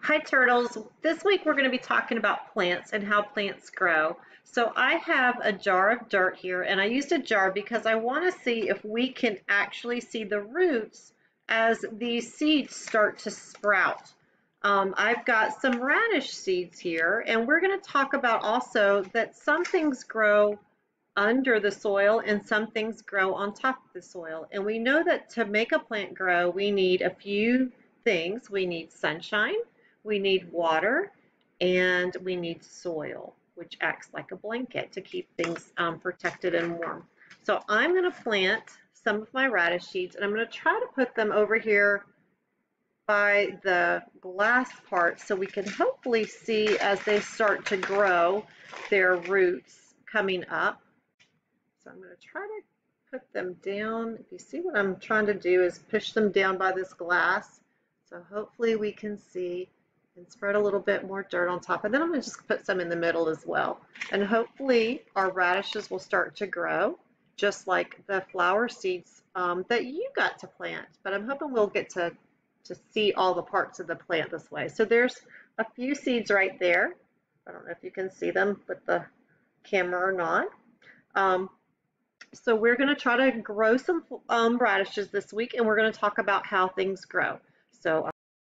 Hi turtles. This week we're going to be talking about plants and how plants grow. So I have a jar of dirt here, and I used a jar because I want to see if we can actually see the roots as these seeds start to sprout. I've got some radish seeds here, and we're going to talk about also that some things grow under the soil and some things grow on top of the soil. And we know that to make a plant grow, we need a few things. We need sunshine, we need water, and we need soil, which acts like a blanket to keep things protected and warm. So I'm going to plant some of my radish seeds, and I'm going to try to put them over here by the glass part so we can hopefully see as they start to grow their roots coming up. So I'm going to try to put them down. If you see what I'm trying to do is push them down by this glass. So hopefully we can see and spread a little bit more dirt on top. And then I'm going to just put some in the middle as well. And hopefully our radishes will start to grow just like the flower seeds that you got to plant. But I'm hoping we'll get to see all the parts of the plant this way. So there's a few seeds right there. I don't know if you can see them with the camera or not. So we're going to try to grow some radishes this week, and we're going to talk about how things grow. So